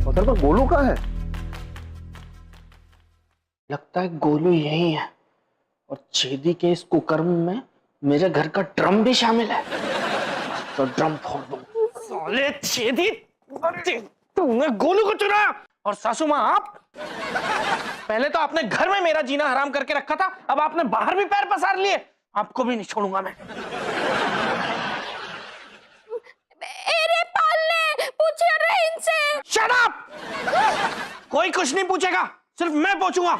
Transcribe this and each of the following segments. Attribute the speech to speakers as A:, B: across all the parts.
A: मोहतरमा गोलू कहाँ है?
B: लगता है गोलू यही है और छेदी के इस कुकर्म में मेरे घर का ड्रम भी शामिल है। तो ड्रम फोड़ दूं। साले छेदी, तुमने गोलू को चुराया और सासू मां आप। पहले तो आपने घर में मेरा जीना हराम करके रखा था, अब आपने बाहर भी पैर पसार लिए। आपको भी नहीं छोड़ूंगा मैं।
C: अरे पालने पूछिए रे इनसे।
B: Shut up! कोई कुछ नहीं पूछेगा, सिर्फ मैं पूछूंगा।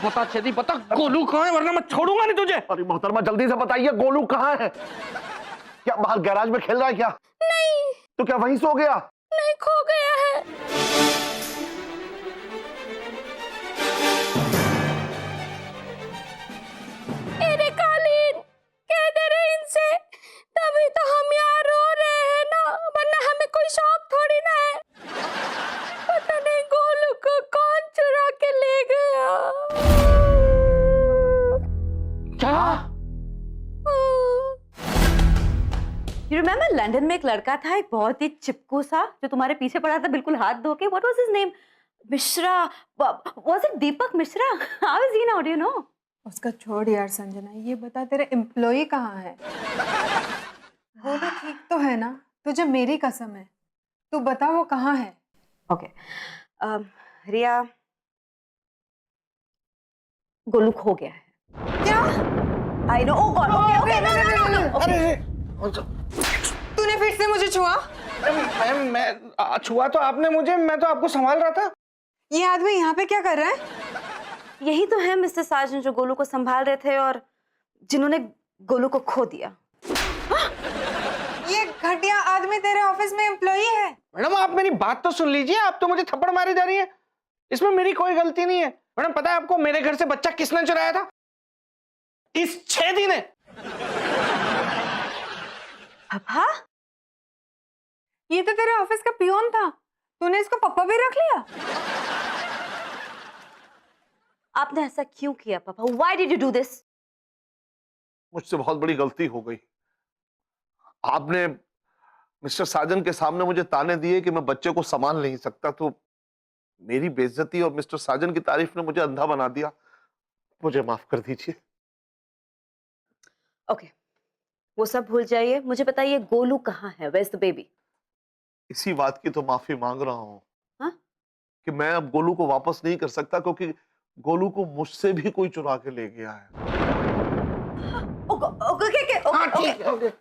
B: बता छेदी, बता गोलू कहाँ है, वरना मैं छोड़ूंगा नहीं तुझे।
A: अरे मोहतरमा जल्दी से बताइए गोलू कहाँ है? क्या बाहर गैराज में खेल रहा है क्या?
C: नहीं।
A: तो क्या वहीं सो गया?
C: नहीं, खो गया है। अरे कालीन, कह दे रहे इनसे, तभी तो हम यहाँ रो रहे हैं ना, वरना हमें कोई शौक थोड़ी ना है। पता नहीं गोलू को कौन चुरा के ले गया।
B: क्या?
D: You remember लंदन में एक लड़का था, एक बहुत ही चिपकू सा, जो तुम्हारे पीछे पड़ा था बिल्कुल हाथ धो के। What was his name? Mishra. Was it Deepak Mishra? How is he now? Do you know?
E: उसका छोड़ यार संजना, ये बता तेरा एम्प्लॉय कहाँ है? वो तो ठीक तो है ना? तुझे मेरी कसम है, तू बता वो कहाँ है?
D: Okay. रिया, गोलू खो गया है।
E: क्या?
D: I know. Oh God. Okay. No.
B: अरे
E: तूने फिर से मुझे छुआ?
B: मैं छुआ तो आपने मुझे, मैं तो आपको संभाल रहा था।
E: ये आदमी यहाँ पे क्या कर रहा है?
D: यही तो है मिस्टर साजन जो गोलू को संभाल रहे थे और जिन्होंने गोलू को खो दिया।
E: ये घटिया आदमी तेरे ऑफिस में एम्प्लॉई है?
B: मैडम आप मेरी बात तो सुन लीजिए, आप तो मुझे थप्पड़ मारी जा रही है। इसमें मेरी कोई गलती नहीं है। मैडम पता है आपको मेरे घर से बच्चा किसने चुराया था? इस छेदी ने।
D: पापा?
E: ये तो तेरे ऑफिस का पियोन था, तूने इसको पप्पा भी रख लिया?
D: आपने ऐसा क्यों किया पापा? Why did you do this?
A: मुझसे बहुत बड़ी गलती हो गई। आपने मिस्टर साजन के सामने मुझे ताने दिए कि मैं बच्चे को संभाल नहीं सकता, तो मेरी बेइज्जती और मिस्टर साजन की तारीफ ने मुझे अंधा बना दिया। मुझे माफ कर दीजिए।
D: ओके, वो सब भूल जाइए। मुझे बताइए गोलू कहाँ है? Where's the baby?
A: इसी बात की तो माफी मांग रहा हूँ।
D: हाँ?
A: कि मैं अब गोलू को वापस नहीं कर सकता, क्योंकि गोलू को मुझसे भी कोई चुरा के ले गया है।
D: Okay.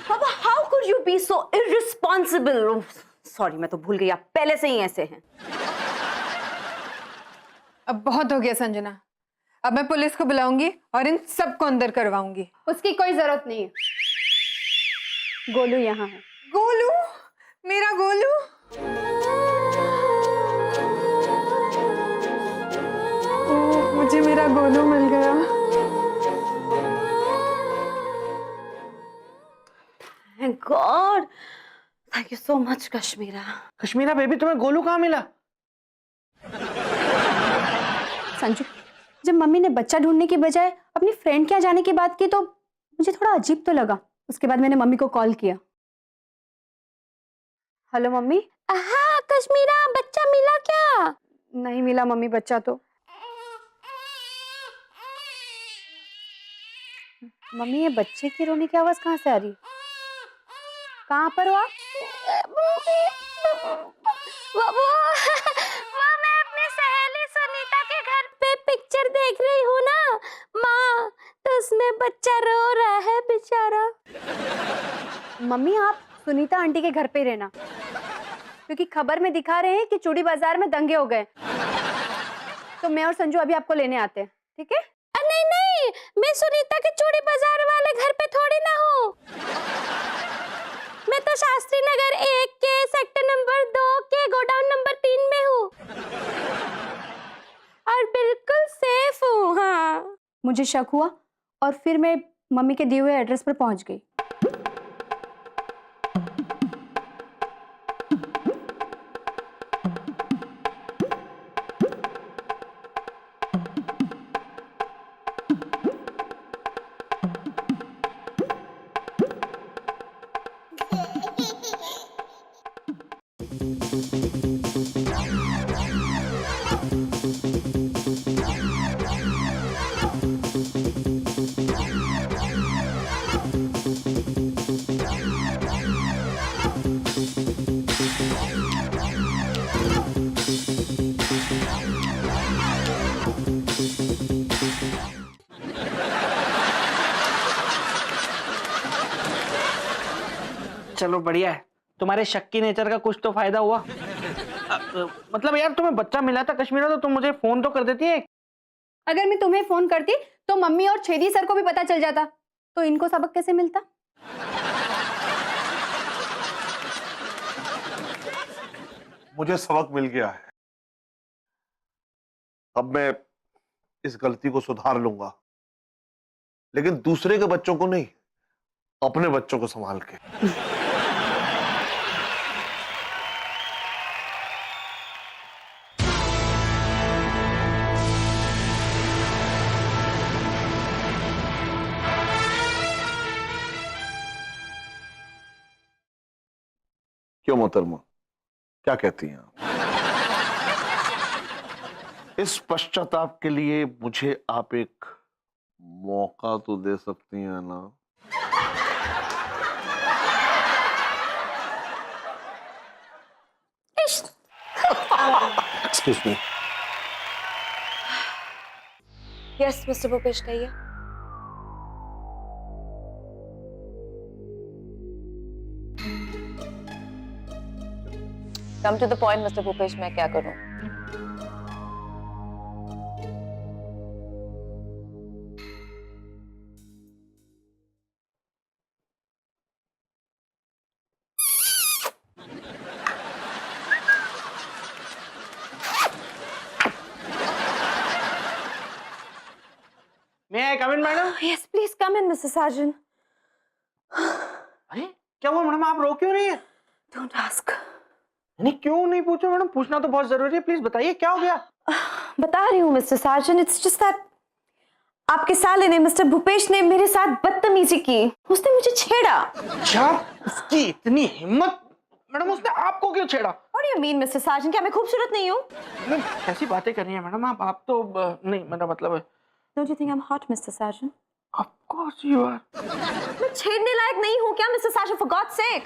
D: पापा, how could you be so irresponsible? Sorry, मैं तो भूल गई, आप पहले से ही ऐसे हैं।
E: अब बहुत हो गया संजना, अब मैं पुलिस को बुलाऊंगी और इन सबको अंदर करवाऊंगी।
C: उसकी कोई जरूरत नहीं है, गोलू यहाँ है।
E: गोलू, मेरा गोलू। मुझे मेरा गोलू मिल गया।
D: Thank God. Thank you so much, Kashmira.
B: Kashmira baby, तुम्हें गोलू कहाँ मिला?
C: संजू, जब मम्मी ने बच्चा ढूंढने की बजाय अपनी फ्रेंड के यहाँ जाने की बात की तो मुझे थोड़ा अजीब तो लगा। उसके बाद मैंने मम्मी को कॉल किया। Hello mummy. हाँ कश्मीरा, बच्चा मिला क्या? नहीं मिला मम्मी बच्चा तो। मम्मी ये बच्चे की रोने की आवाज कहाँ से आ रही? कहाँ पर हो आप?
F: वो मैं अपनी सहेली सुनीता के घर पे पिक्चर देख रही हूँ ना माँ, तो उसमें बच्चा रो रहा है बेचारा।
C: मम्मी आप सुनीता आंटी के घर पे रहना, क्योंकि खबर में दिखा रहे हैं कि चूड़ी बाजार में दंगे हो गए। तो मैं और संजू अभी आपको लेने आते हैं, ठीक है?
F: नहीं नहीं, मैं सुनीता के चूड़ी बाजार वाले घर पे थोड़ी ना हूँ। मैं तो शास्त्री नगर 1 के सेक्टर नंबर 2 के गोडाउन नंबर 3 में हूँ और बिल्कुल सेफ हूँ। हाँ,
C: मुझे शक हुआ और फिर मैं मम्मी के दिए हुए एड्रेस पर पहुंच गई।
B: चलो बढ़िया है, तुम्हारे शक्की नेचर का कुछ तो फायदा हुआ। मतलब यार तुम्हें बच्चा मिला था कश्मीरा तो तुम मुझे फोन तो कर देती है।
C: अगर मैं तुम्हें फोन करती तो मम्मी और छेदी सर को भी पता चल जाता, तो इनको सबक कैसे मिलता?
A: मुझे सबक मिल गया है। अब मैं इस गलती को सुधार लूंगा, लेकिन दूसरे के बच्चों को नहीं, अपने बच्चों को संभाल के। क्यों मोहतरमा, क्या कहती हैं आप? इस पश्चाताप के लिए मुझे आप एक मौका तो दे सकती हैं ना? Excuse me.
F: Yes mister Bhupesh, कहिए। Come to the point mister Bhupesh, मैं क्या करूं?
B: मैं come in madam?
F: Yes please come in mister Sajan.
B: अरे क्या हुआ मैडम, आप रो क्यों रही है?
F: Don't ask.
B: नहीं क्यों नहीं पूछो मैडम, पूछना तो बहुत जरूरी है, प्लीज बताइए क्या हो गया।
F: बता रही हूँ mister Sajan, it's just that आपके साले ने, मिस्टर भूपेश ने मेरे साथ बदतमीजी की। उसने मुझे छेड़ा।
B: क्या उसकी इतनी हिम्मत? मैडम उसने आपको क्यों छेड़ा?
F: What do you mean mister Sajan, क्या मैं खूबसूरत नहीं हूँ?
B: मैडम कैसी बातें कर रही हैं मैडम आप तो नहीं मेरा मतलब।
F: Don't you think I'm hot mister Sajan?
B: Of course you are।
F: मैं छेड़ने लायक नहीं हूँ क्या mister Sajan, for God's sake?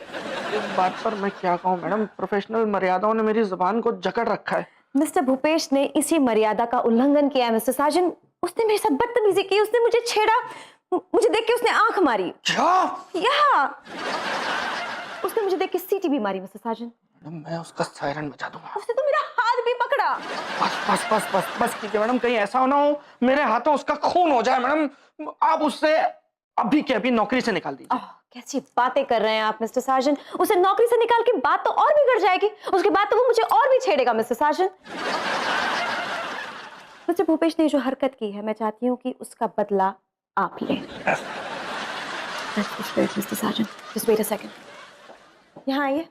B: इस बात पर मैं क्या कहूँ मैडम, प्रोफेशनल मर्यादाओं ने मेरी जुबान को जकड़ रखा है।
F: मिस्टर भूपेश ने इसी मर्यादा का उल्लंघन किया है मिस्टर साजन। उसने मेरे साथ बदतमीजी की, उसने मुझे छेड़ा, मुझे देख के उसने आंख मारी।
B: क्या?
F: या उसने मुझे देख के सीटी भी मारी मिस्टर साजन।
B: मैडम मैं उसका सायरन बजा दूंगा।
F: उसने तो मेरा हाथ भी पकड़ा।
B: बस कीजिए मैडम, कहीं ऐसा हो ना हो मेरे हाथों उसका खून हो जाए। मैडम आप उससे अभी के अभी नौकरी से निकाल दीजिए।
F: कैसी बातें कर रहे हैं आप मिस्टर साजन? उसे नौकरी से निकाल के बात तो और बिगड़ जाएगी। उसके बाद तो वो मुझे और भी छेड़ेगा मिस्टर साजन। मिस्टर भूपेश ने जो हरकत की है, मैं चाहती हूँ कि उसका बदला आप लें। Mister Sajan, just wait a second. यहाँ आइए।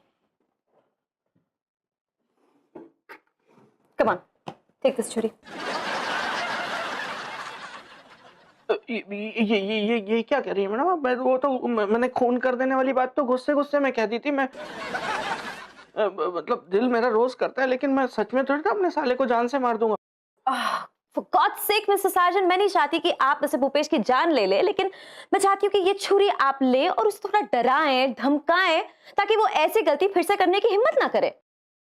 F: कम ऑन, टेक दिस छुरी।
B: ये क्या कह रही है मैडम? मैं वो तो मैंने खून कर देने वाली बात तो गुस्से में कह दी थी। मैं मतलब दिल मेरा रोज करता है, लेकिन मैं सच में थोड़ी ना अपने साले को जान से मार दूंगा।
F: For God's sake मिस्टर साजन, मैं नहीं चाहती कि आप मिस्टर भूपेश की जान ले ले, लेकिन मैं चाहती हूँ कि ये छुरी आप ले और उसे थोड़ा डराएं, धमकाएं, ताकि वो ऐसी गलती फिर से करने की हिम्मत ना करे।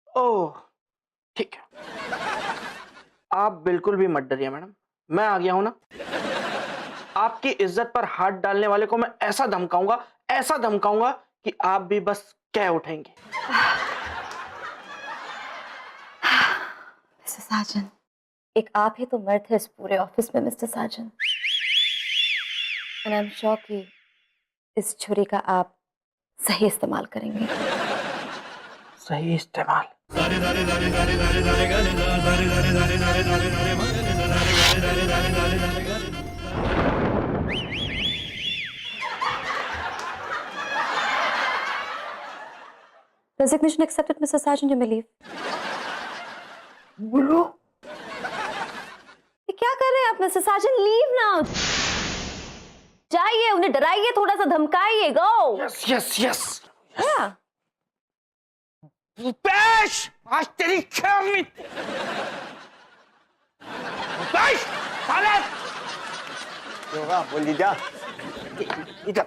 B: ओह ठीक है, आप बिल्कुल भी मत डरिए मैडम, मैं आ गया हूं ना। आपकी इज्जत पर हाथ डालने वाले को मैं ऐसा धमकाऊंगा कि आप भी बस कह उठेंगे।
F: मिस्टर साजन, एक आप ही तो मर्द है इस पूरे ऑफिस में mister Sajan. And I am sure कि इस छुरी का आप सही इस्तेमाल करेंगे।
B: सही इस्तेमाल?
F: Resignation accepted, Mr. Sergeant. You may leave.
B: बोलो।
F: ये क्या कर रहे हैं आप मिस्टर साजन? Leave now. जाइए, उन्हें डराइए, थोड़ा सा धमकाइए। गो।
B: यस।
F: Yeah.
B: भूपेश, आज तेरी खैर नहीं। भूपेश, साले!
G: होगा बोल जीजा।
B: इधर,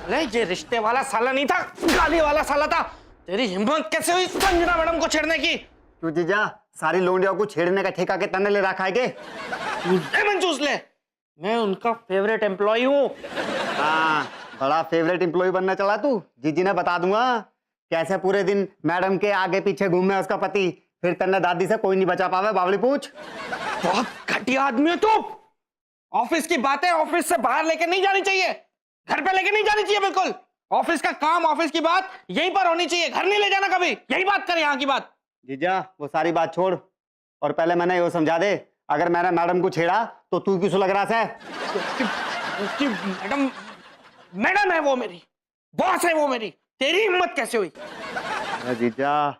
B: अरे ये रिश्ते वाला साला नहीं था, गाली वाला साला था। तेरी हिम्मत कैसे हुई संजना मैडम को छेड़ने की?
G: क्यों जीजा, सारी लोंडियों को छेड़ने का ठेका के तने ले रखा है के?
B: लेमन जूस ले। मैं उनका फेवरेट एम्प्लॉय हूँ।
G: हाँ, बड़ा फेवरेट एम्प्लॉय बनना चला तू। जीजी ने बता दूंगा कैसे पूरे दिन मैडम के आगे पीछे घूमे उसका पति, फिर तन्ने दादी से कोई नहीं बचा पावे। बावली पूछ।
B: बहुत घटिया आदमी है तू। ऑफिस की बातें ऑफिस से बाहर लेके नहीं जानी चाहिए, घर पे लेके नहीं जानी चाहिए बिल्कुल। ऑफिस का काम, ऑफिस की बात यहीं पर होनी चाहिए, घर नहीं ले जाना कभी। यही बात कर, यहाँ की बात।
G: जीजा वो सारी बात छोड़ और पहले मैंने ये समझा दे, अगर मैंने मैडम को छेड़ा तो तू क्यों लग रहा है?
B: मैडम, मैडम है वो मेरी, बॉस है वो मेरी। तेरी हिम्मत कैसे हुई?
G: अरे जीजा,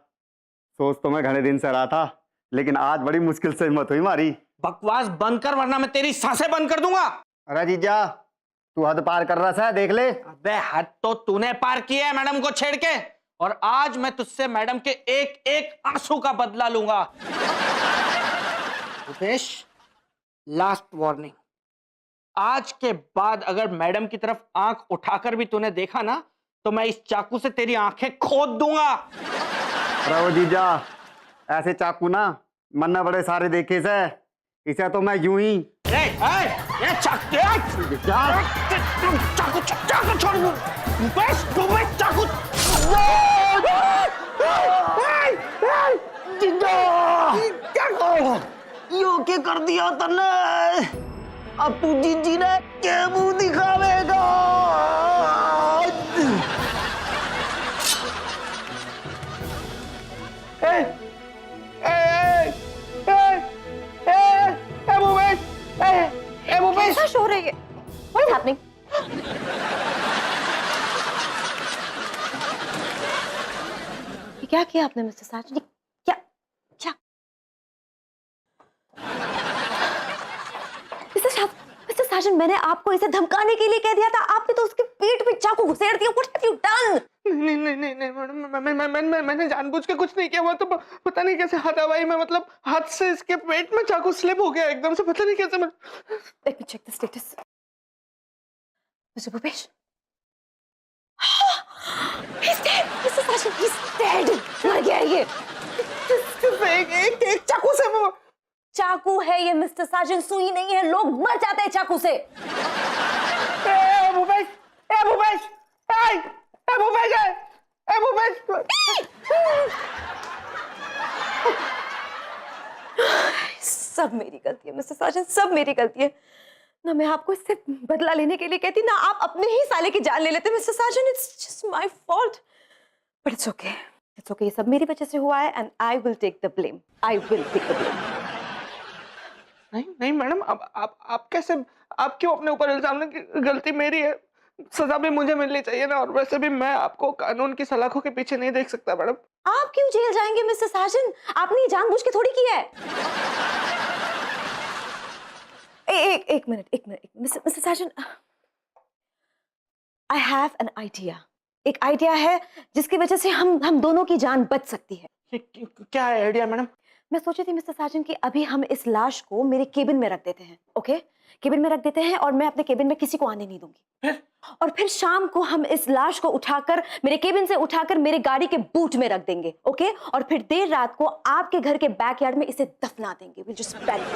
G: सोच तो मैं घने दिन से रहा था, लेकिन आज बड़ी मुश्किल से हिम्मत हुई मारी।
B: बकवास बंद कर वरना मैं तेरी सांसें बंद कर दूंगा।
G: अरे जीजा, तू हद पार कर रहा है, देख ले।
B: अबे हद तो तूने पार किया है मैडम को छेड़ के, और आज मैं तुझसे मैडम के एक एक आंसू का बदला लूंगा। रुपेश, लास्ट वार्निंग, आज के बाद अगर मैडम की तरफ आंख उठाकर भी तूने देखा ना, तो मैं इस चाकू से तेरी आंखें खोद दूंगा।
G: अरे वो जीजा, ऐसे चाकू ना मन्ना बड़े सारे देखे से, इसे तो मैं यूं ही
B: चाकू छोड़ दो। रुपेश, रुपेश, चाकू।
G: यो क्या कर दिया तन्ने? अब तू जीजी ने क्या मुंह दिखावेगा?
F: कैसा शोर है ये? What is happening? ये क्या किया आपने मिस्टर साजन? क्या क्या? मिस्टर साजन, मैंने आपको इसे धमकाने के लिए कह दिया था, आपने तो उसके पेट में चाकू घुसेड़ दिया। What have you done?
B: नहीं नहीं नहीं नहीं मैडम, मैंने जानबूझ के कुछ नहीं किया। वो तो पता नहीं कैसे हाथ आवाई में, मतलब हाथ से इसके पेट में चाकू स्लिप हो गया एकदम से, पता नहीं कैसे।
F: Let me check the status. Mr. Bhupesh. He's dead. Mr. Sachin, he's dead. मर गया ये।
B: एक चाकू से वो।
F: चाकू है ये मिस्टर साजन, सुई नहीं है। लोग मर जाते हैं चाकू से।
B: भूपेश, भूपेश, भूपेश।
F: सब मेरी गलती है मिस्टर साजन, सब मेरी गलती है। ना मैं आपको इससे बदला लेने के लिए कहती, ना आप अपने ही साले की जान ले लेते mister Sajan. It's just my fault, but it's okay, it's okay. ये सब मेरी वजह से हुआ है and I will take the blame. I will take the blame.
B: नहीं नहीं मैडम, आप कैसे, आप क्यों अपने ऊपर इल्जाम लें? गलती मेरी है, सजा भी मुझे मिलनी चाहिए ना। और वैसे भी मैं आपको कानून की सलाखों के पीछे नहीं देख सकता मैडम।
F: आप क्यों जेल जाएंगे मिस्टर साजन? आपने ये जानबूझ के थोड़ी किया है। एक minute mister Sajan, I have an idea. एक आइडिया है जिसकी वजह से हम दोनों की जान बच सकती है।
B: क्या है आइडिया मैडम?
F: मैं सोची थी मिस्टर साजन कि अभी हम इस लाश को मेरे केबिन में रख देते हैं। ओके, केबिन में रख देते हैं और मैं अपने केबिन में किसी को आने नहीं दूंगी। और फिर शाम को हम इस लाश को उठाकर, मेरे केबिन से उठाकर मेरे गाड़ी के बूट में रख देंगे। ओके, और फिर देर रात को आपके घर के बैकयार्ड में इसे दफना देंगे। We'll just bury it.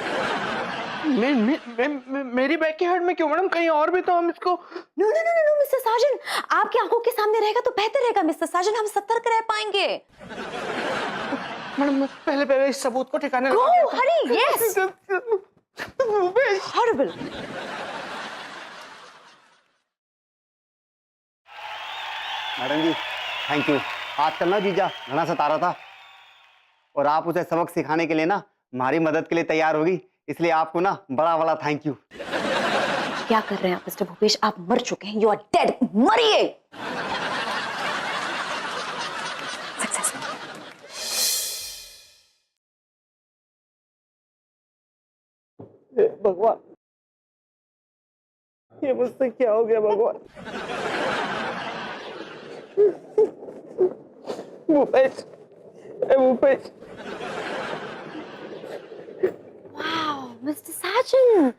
B: मेरी बैकयार्ड में क्यों मैडम? कहीं और भी तो हम इसको।
F: नो मिस्टर साजन, आपकी आंखों के सामने रहेगा तो बेहतर रहेगा मिस्टर साजन, हम सतर्क रह पाएंगे।
B: मैडम पहले इस सबूत को ठिकाने
F: Go, hurry, yes. Horrible.
G: Madam ji thank you. आजकल ना जीजा घना सता रहा था, और आप उसे सबक सिखाने के लिए ना हमारी मदद के लिए तैयार होगी, इसलिए आपको ना बड़ा वाला थैंक यू।
F: क्या कर रहे हैं आप मिस्टर भूपेश? आप मर चुके हैं, यू आर डेड। मरिए।
B: भगवान, ये मुझसे क्या हो गया भगवान? भूपेश, ए Bhupesh.
F: Wow mister Sajan,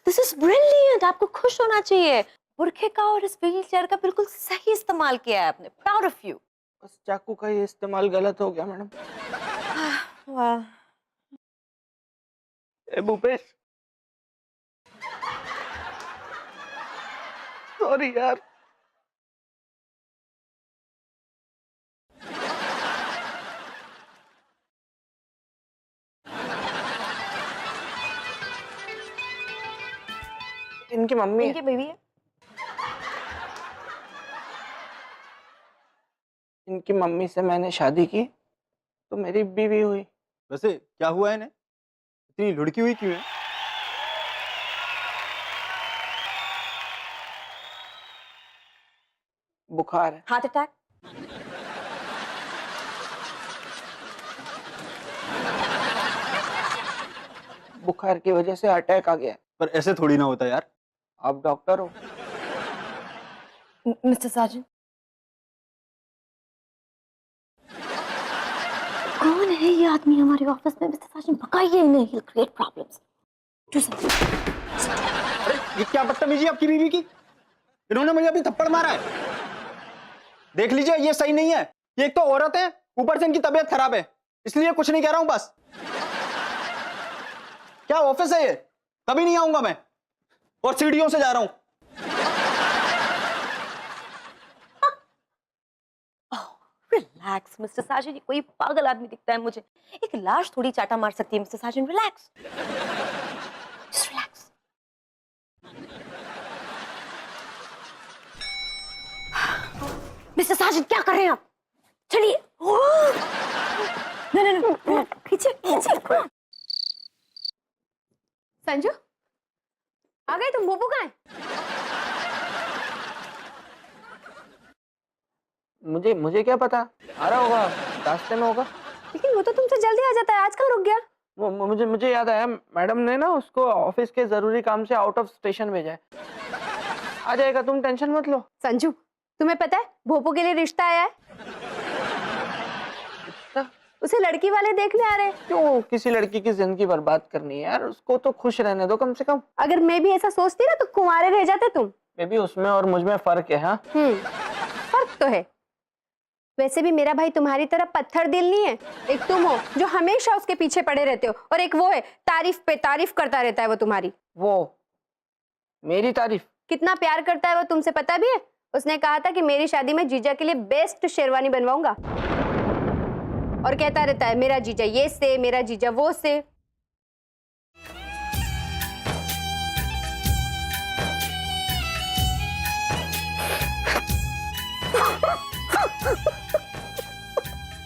F: this is brilliant. आपको खुश होना चाहिए। बुरखे का और इस व्हील चेयर का बिल्कुल सही इस्तेमाल किया है आपने। Proud of you.
B: बस चाकू का ये इस्तेमाल गलत हो गया मैडम।
F: वाह,
B: ए भूपेश, सॉरी यार। इनकी मम्मी है।
F: इनकी बेबी है।
B: इनकी मम्मी से मैंने शादी की तो मेरी बीवी हुई।
G: वैसे क्या हुआ है इन्हें, इतनी लुढ़की हुई क्यों है?
B: बुखार है।
F: Heart attack.
B: बुखार की वजह से अटैक आ गया।
G: पर ऐसे थोड़ी ना होता यार।
B: आप डॉक्टर हो?
F: मिस्टर साजन, कौन है ये आदमी हमारे ऑफिस में? मिस्टर साजन भगाइए इन्हें, he'll create problems. Do something.
G: अरे ये क्या बदतमीजी आपकी बीवी की, इन्होंने मुझे अभी थप्पड़ मारा है। देख लीजिए ये सही नहीं है। ये एक तो औरत है, ऊपर से इनकी तबीयत खराब है, इसलिए कुछ नहीं कह रहा हूं बस। क्या ऑफिस है ये? कभी नहीं आऊंगा मैं, और सीढ़ियों से जा रहा हूं।
F: रिलैक्स मिस्टर साजन, ये कोई पागल आदमी दिखता है मुझे। एक लाश थोड़ी चाटा मार सकती है mister Sajan. Relax, just relax. Mister Sajan क्या कर रहे हैं आप? चलिए। नहीं नहीं नहीं, पीछे पीछे।
C: संजू आ गए तुम? बोबू कहाँ है?
B: मुझे क्या पता, आ रहा होगा, रास्ते में होगा।
C: लेकिन वो तो तुमसे जल्दी आ जाता है, आज कहाँ रुक गया?
B: मुझे याद आया, मैडम ने ना उसको ऑफिस के जरूरी काम से आउट ऑफ स्टेशन भेजा है। आ जाएगा, तुम टेंशन मत लो।
C: संजू तुम्हें पता है भोपू के लिए रिश्ता आया है। उसे लड़की वाले देखने आ रहे हैं।
B: क्यों किसी लड़की की जिंदगी बर्बाद करनी है यार, उसको तो खुश रहने दो कम से कम।
C: अगर मैं भी ऐसा सोचती ना तो कुंवारे रह जाते तुम।
B: मे बी उसमें और मुझ में फर्क है। हाँ
C: फर्क तो है। वैसे भी मेरा भाई तुम्हारी तरह पत्थर दिल नहीं है। एक तुम हो जो हमेशा उसके पीछे पड़े रहते हो, और एक वो है तारीफ पे तारीफ करता रहता है वो तुम्हारी।
B: वो मेरी तारीफ?
C: कितना प्यार करता है वो तुमसे पता भी है। उसने कहा था कि मेरी शादी में जीजा के लिए बेस्ट शेरवानी बनवाऊंगा, और कहता रहता है मेरा जीजा ये से, मेरा जीजा वो से।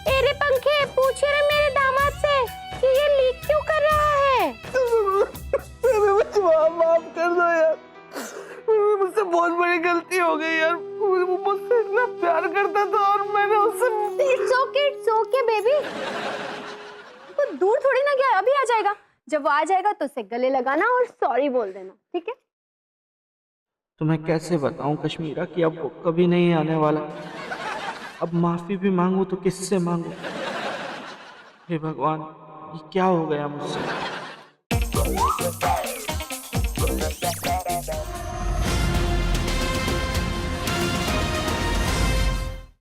C: अरे पंखे, पूछे रे मेरे दामाद से कि ये लीक क्यों कर रहा है।
B: माफ कर दो यार, मुझसे बहुत बड़ी गलती हो गई यार। वो मुझसे इतना प्यार करता था और मैंने उससे।
C: It's okay baby। तो दूर थोड़ी ना गया, अभी आ जाएगा। जब वो आ जाएगा तो उसे गले लगाना और सॉरी बोल देना, ठीक है?
B: तुम्हें कैसे बताऊं कश्मीरा कि अब वो कभी नहीं आने वाला। अब माफी भी मांगू तो किससे मांगू? हे भगवान, ये क्या हो गया मुझसे?